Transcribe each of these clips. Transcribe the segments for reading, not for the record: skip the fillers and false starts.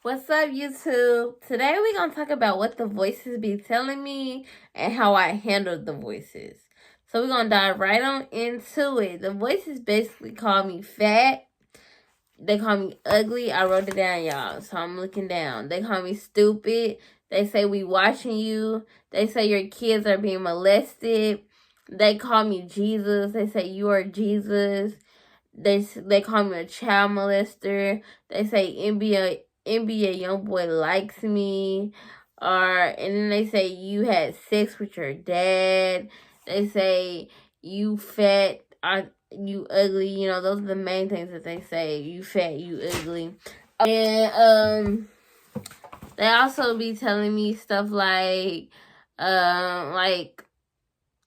What's up, YouTube? Today we're going to talk about what the voices be telling me and how I handle the voices. So we're going to dive right on into it. The voices basically call me fat. They call me ugly. I wrote it down, y'all, so I'm looking down. They call me stupid. They say we watching you. They say your kids are being molested. They call me Jesus. They say you are Jesus. They call me a child molester. They say NBA young boy likes me, and then they say you had sex with your dad. They say you fat, you ugly. Those are the main things that they say. You fat, you ugly, and they also be telling me stuff like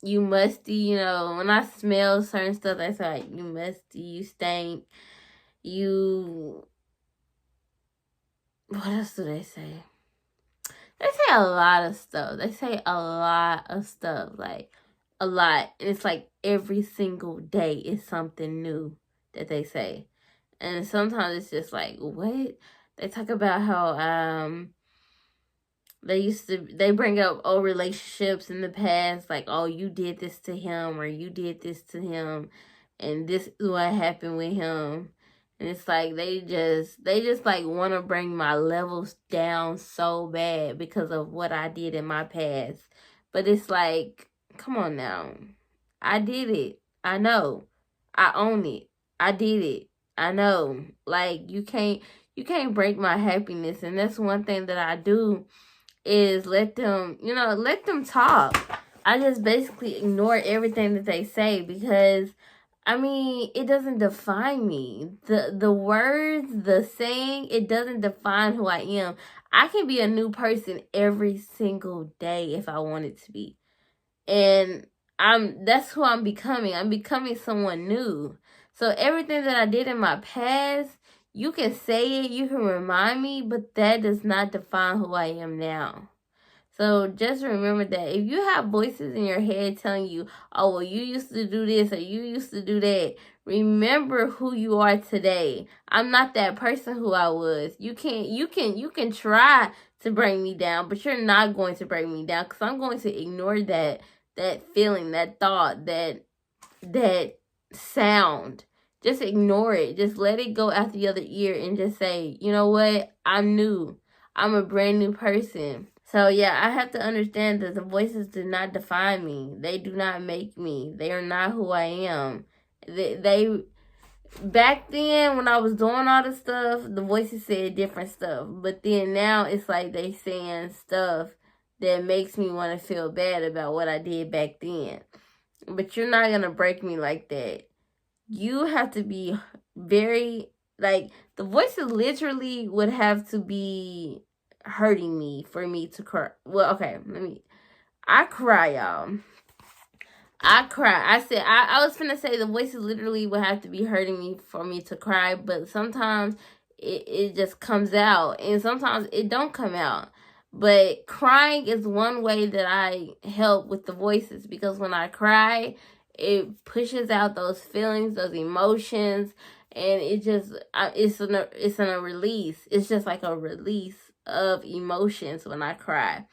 you musty, when I smell certain stuff, that's like, you musty, you stink, you, what else do they say? They say a lot of stuff. They say a lot of stuff, like, a lot. And it's like every single day is something new that they say. And sometimes it's just like, what? They talk about how, they bring up old relationships in the past, like, oh, you did this to him or you did this to him and this is what happened with him. And it's like they just like want to bring my levels down so bad because of what I did in my past. But it's like, come on now. I did it. I know. I own it. I did it. I know. Like, you can't break my happiness, and that's one thing that I do is let them talk. I just basically ignore everything that they say because it doesn't define me. The words, the saying, it doesn't define who I am. I can be a new person every single day if I wanted to be. And that's who I'm becoming. I'm becoming someone new. So everything that I did in my past, you can say it, you can remind me, but that does not define who I am now. So just remember that if you have voices in your head telling you, oh, well, you used to do this or you used to do that, remember who you are today. I'm not that person who I was. You can try to bring me down, but you're not going to bring me down because I'm going to ignore that feeling, that thought, that sound. Just ignore it. Just let it go out the other ear and just say, you know what? I'm new. I'm a brand new person. So yeah, I have to understand that the voices do not define me. They do not make me. They are not who I am. They back then when I was doing all this stuff, the voices said different stuff. But then now it's like they saying stuff that makes me want to feel bad about what I did back then. But you're not gonna break me like that. You have to be very, like, the voices literally would have to be hurting me for me to cry. Well, okay, I cry, y'all. I cry. I was finna say the voices literally would have to be hurting me for me to cry, but sometimes it just comes out, and sometimes it don't come out. But crying is one way that I help with the voices, because when I cry, it pushes out those feelings, those emotions, and it's a release. It's just like a release of emotions when I cry.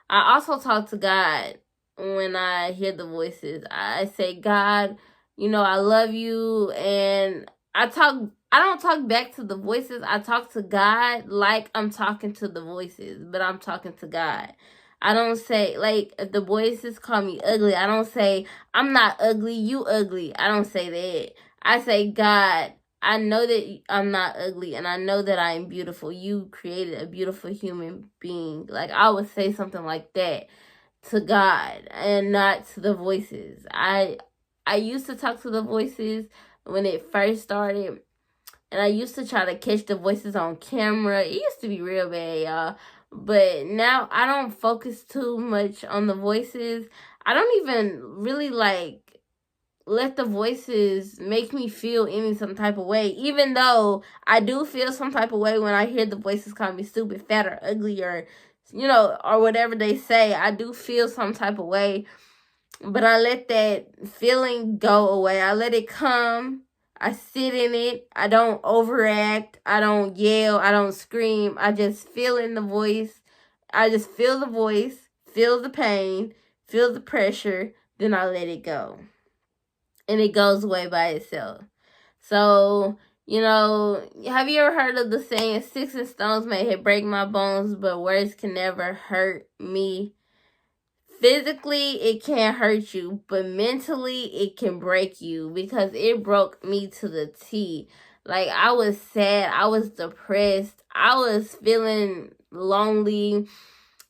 I also talk to God when I hear the voices. I say, God, I love you, and I don't talk back to the voices. I talk to God like I'm talking to the voices, but I'm talking to God. I don't say, like, if the voices call me ugly, I don't say, I'm not ugly, you ugly. I don't say that. I say, God, I know that I'm not ugly, and I know that I am beautiful. You created a beautiful human being. Like, I would say something like that to God and not to the voices. I used to talk to the voices when it first started, and I used to try to catch the voices on camera. It used to be real bad, y'all. But now I don't focus too much on the voices. I don't even really let the voices make me feel any some type of way, even though I do feel some type of way when I hear the voices call me stupid, fat, or ugly, or or whatever they say. I do feel some type of way, but I let that feeling go away. I let it come. I sit in it. I don't overact. I don't yell. I don't scream. I just feel in the voice. I just feel the voice, feel the pain, feel the pressure, then I let it go. And it goes away by itself. So, have you ever heard of the saying, sticks and stones may break my bones, but words can never hurt me? Physically, it can't hurt you, but mentally, it can break you, because it broke me to the T. Like, I was sad, I was depressed, I was feeling lonely.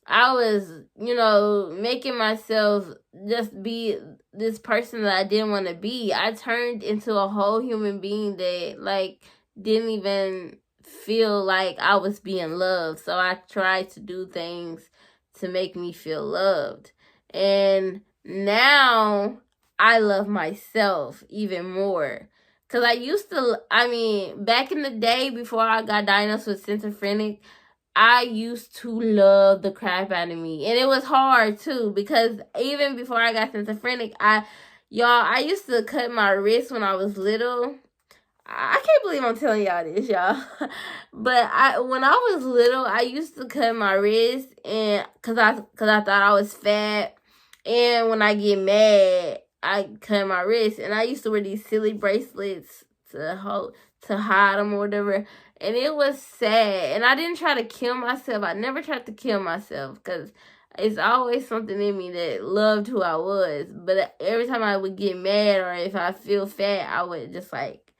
I was, making myself just be this person that I didn't want to be. I turned into a whole human being that, like, didn't even feel like I was being loved. So I tried to do things to make me feel loved. And now I love myself even more. Because back in the day before I got diagnosed with schizophrenic, I used to love the crap out of me. And it was hard too, because even before I got schizophrenic, I used to cut my wrist when I was little. I can't believe I'm telling y'all this, y'all. But when I was little, I used to cut my wrist, and cause I thought I was fat. And when I get mad, I cut my wrist, and I used to wear these silly bracelets to hide them or whatever. And it was sad. And I didn't try to kill myself. I never tried to kill myself, because it's always something in me that loved who I was. But every time I would get mad, or if I feel fat, I would just like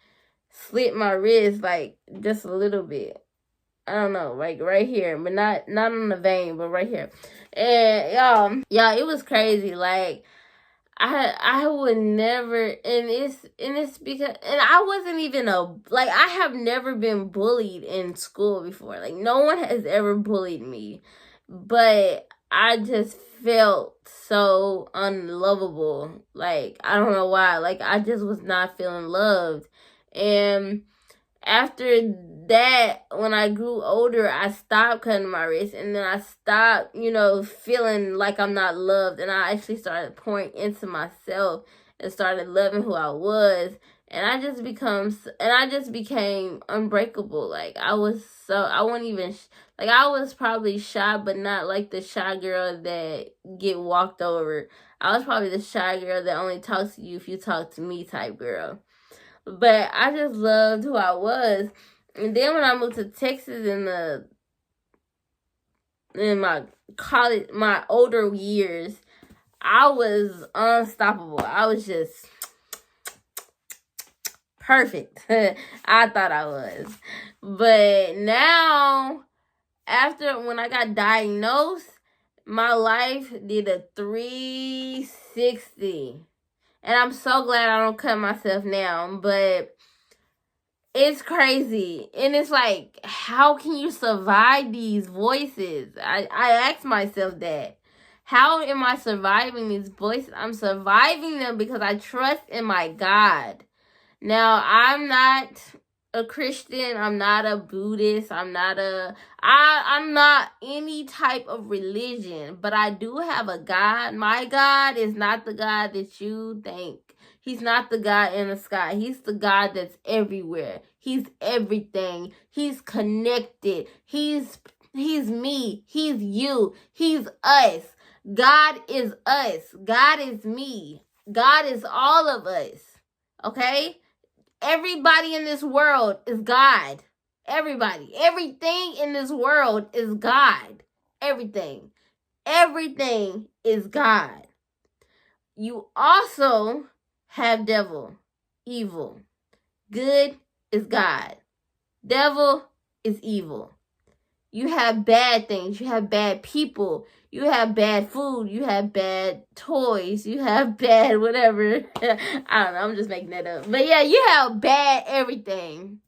slit my wrist, like just a little bit. I don't know, like right here, but not on the vein, but right here. And y'all, it was crazy. Like, I would never, and it's because, and I wasn't even I have never been bullied in school before. Like, no one has ever bullied me, but I just felt so unlovable. Like, I don't know why. Like, I just was not feeling loved. And after that, when I grew older, I stopped cutting my wrist, and then I stopped, feeling like I'm not loved, and I actually started pouring into myself and started loving who I was, and I just became unbreakable. Like, I was probably shy, but not like the shy girl that get walked over. I was probably the shy girl that only talks to you if you talk to me type girl. But I just loved who I was. And then when I moved to Texas in my college, my older years, I was unstoppable. I was just perfect. I thought I was. But now, when I got diagnosed, my life did a 360. And I'm so glad I don't cut myself now. But it's crazy. And it's like, how can you survive these voices? I ask myself that. How am I surviving these voices? I'm surviving them because I trust in my God. Now, I'm not a Christian. I'm not a Buddhist. I'm not any type of religion, but I do have a God. My God is not the God that you think. He's not the God in the sky. He's the God that's everywhere. He's everything. He's connected. He's me. He's you. He's us. God is us. God is me. God is all of us. Okay? Everybody in this world is God. Everybody. Everything in this world is God. Everything. Everything is God. You also have devil, evil. Good is God. Devil is evil. You have bad things. You have bad people. You have bad food. You have bad toys. You have bad whatever. I don't know. I'm just making that up. But yeah, you have bad everything.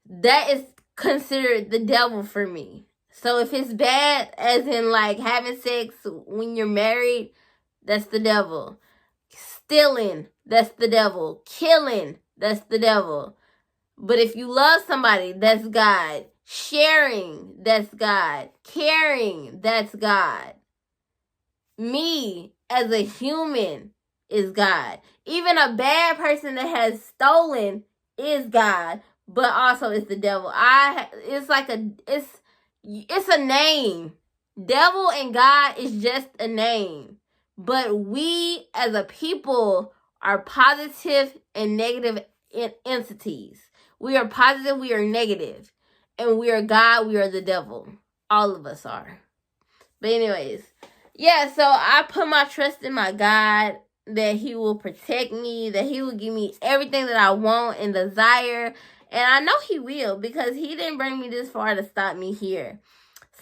That is considered the devil for me. So if it's bad, as in like having sex when you're married, that's the devil. Stealing, that's the devil. Killing, that's the devil. But if you love somebody, that's God. Sharing, that's God. Caring, that's God. Me, as a human, is God. Even a bad person that has stolen is God, but also it's the devil. It's a name. Devil and God is just a name. But we as a people are positive and negative entities. We are positive, we are negative. And we are God, we are the devil. All of us are. But anyways, yeah, so I put my trust in my God that he will protect me, that he will give me everything that I want and desire. And I know he will, because he didn't bring me this far to stop me here.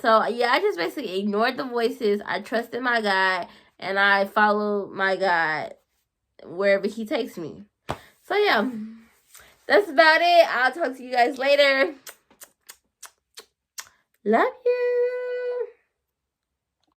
So yeah, I just basically ignored the voices. I trusted my God, and I follow my God wherever he takes me. So yeah, that's about it. I'll talk to you guys later. Love you.